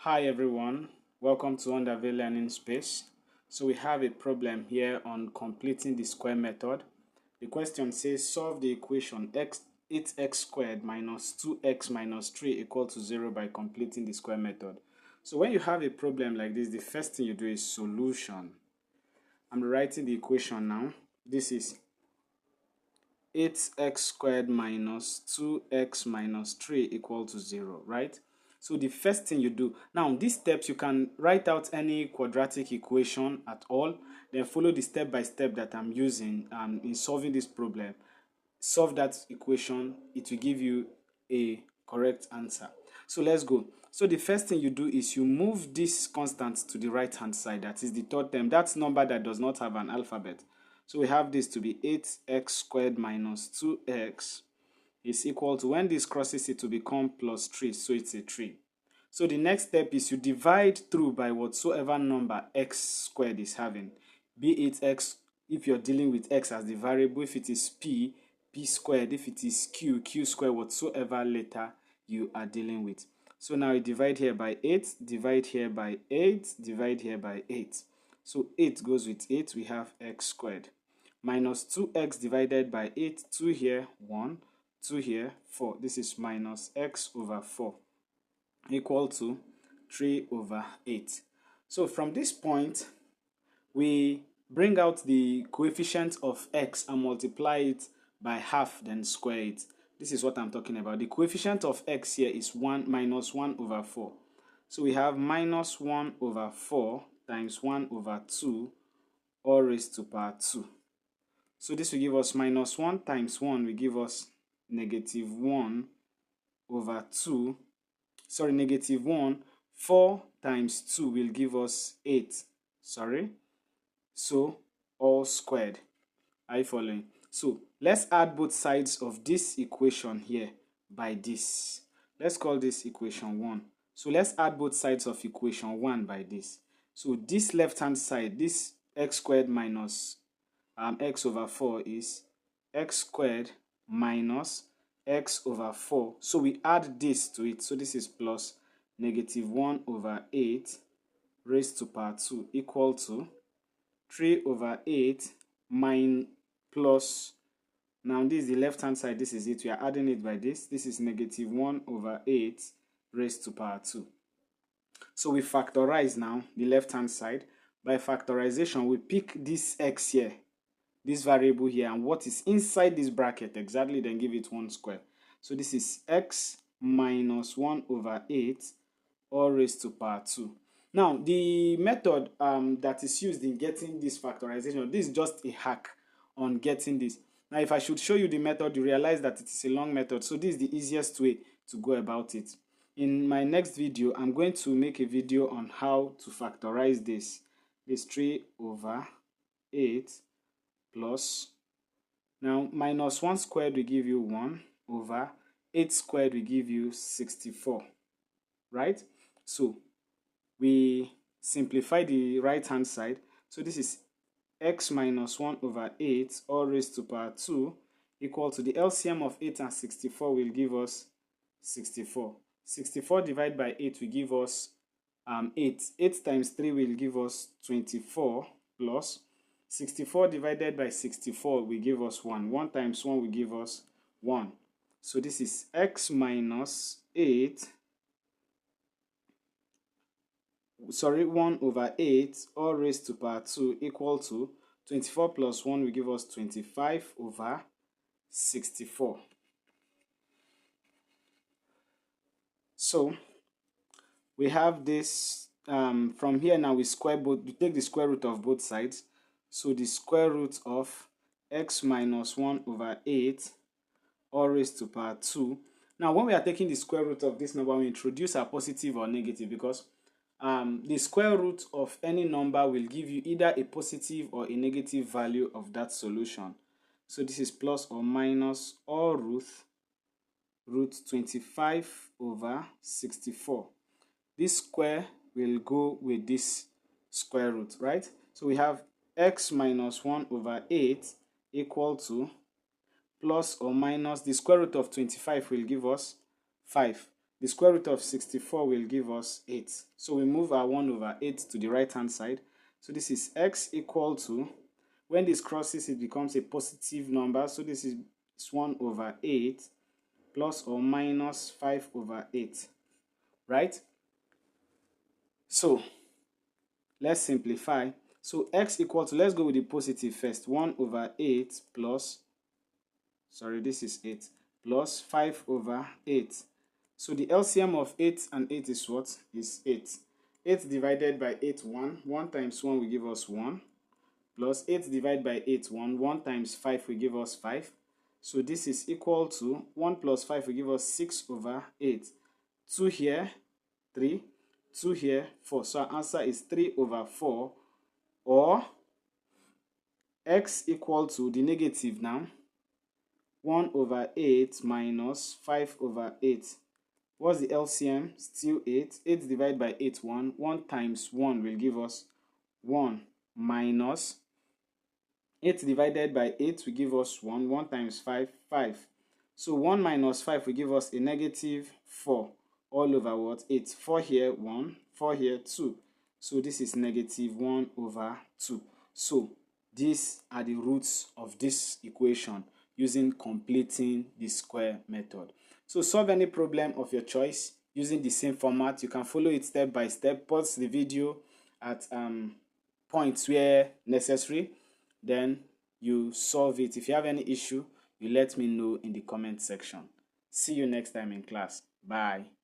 Hi everyone, welcome to Undervale Learning Space. So we have a problem here on completing the square method. The question says solve the equation 8x squared minus 2x minus 3 equal to 0 by completing the square method. So when you have a problem like this, the first thing you do is solution. I'm writing the equation now. This is 8x squared minus 2x minus 3 equal to 0, right? So the first thing you do, now these steps you can write out any quadratic equation at all, then follow the step by step that I'm using in solving this problem. Solve that equation, it will give you a correct answer. So let's go. So the first thing you do is you move this constant to the right hand side, that is the third term, that's number that does not have an alphabet. So we have this to be 8x squared minus 2x is equal to, when this crosses it, to become plus 3, so it's a 3. So the next step is you divide through by whatsoever number x squared is having, be it x if you're dealing with x as the variable, if it is p squared, if it is q squared, whatsoever letter you are dealing with. So now you divide here by 8, divide here by 8, divide here by 8. So 8 goes with 8, we have x squared. Minus 2x divided by 8, 2 here, 1, 2 here, 4. This is minus x over 4 equal to 3 over 8. So from this point, we bring out the coefficient of x and multiply it by half, then square it. This is what I'm talking about. The coefficient of x here is 1 minus 1 over 4. So we have minus 1 over 4 times 1 over 2 all raised to power 2. So this will give us minus 1 times 1 will give us negative 1 over 2. Sorry, negative 1. 4 times 2 will give us 8. Sorry. So all squared. Are you following? So let's add both sides of this equation here by this. Let's call this equation 1. So let's add both sides of equation 1 by this. So this left hand side, this x squared minus x over 4 is x squared minus x over 4. So we add this to it. So this is plus negative 1 over 8 raised to power 2 equal to 3 over 8 minus plus, now this is the left hand side, this is it, we are adding it by this. This is negative 1 over 8 raised to power 2. So we factorize now the left hand side. By factorization, we pick this x here, this variable here, and what is inside this bracket exactly, then give it 1 square. So this is x minus 1 over 8 all raised to power 2. Now the method that is used in getting this factorization, this is just a hack on getting this. Now if I should show you the method, you realize that it is a long method, so this is the easiest way to go about it. In my next video, I'm going to make a video on how to factorize this 3 over 8 plus, now minus 1 squared will give you 1 over 8 squared will give you 64, right? So we simplify the right hand side. So this is x minus 1 over 8 all raised to power 2 equal to the LCM of 8 and 64 will give us 64. 64 divided by 8 will give us 8. 8 times 3 will give us 24 plus 64 divided by 64 will give us 1. 1 times 1 will give us 1. So this is x minus 1 over 8 all raised to power 2 equal to 24 plus 1 will give us 25 over 64. So we have this from here. Now we take the square root of both sides. So the square root of x minus 1 over 8 all raised to power 2. Now when we are taking the square root of this number, we introduce a positive or negative, because the square root of any number will give you either a positive or a negative value of that solution. So this is plus or minus or root 25 over 64. This square will go with this square root, right? So we have x minus 1 over 8 equal to plus or minus the square root of 25 will give us 5. The square root of 64 will give us 8. So we move our 1 over 8 to the right hand side. So this is x equal to, when this crosses, it becomes a positive number. So this is 1 over 8 plus or minus 5 over 8, right? So let's simplify. So x equal to, let's go with the positive first, 1 over 8 plus, sorry, this is 8, plus 5 over 8. So the LCM of 8 and 8 is what? Is 8. 8 divided by 8, 1. 1 times 1 will give us 1. Plus 8 divided by 8, 1. 1 times 5 will give us 5. So this is equal to 1 plus 5 will give us 6 over 8. 2 here, 3. 2 here, 4. So our answer is 3 over 4. Or x equal to the negative now. 1 over 8 minus 5 over 8. What's the LCM? Still 8. 8 divided by 8, 1. 1 times 1 will give us 1 minus 8 divided by 8 will give us 1. 1 times 5, 5. So 1 minus 5 will give us a negative 4 all over what? 8. 4 here, 1. 4 here, 2. So this is negative 1 over 2. So these are the roots of this equation using completing the square method. So solve any problem of your choice using the same format. You can follow it step by step. Pause the video at points where necessary. Then you solve it. If you have any issue, you let me know in the comment section. See you next time in class. Bye.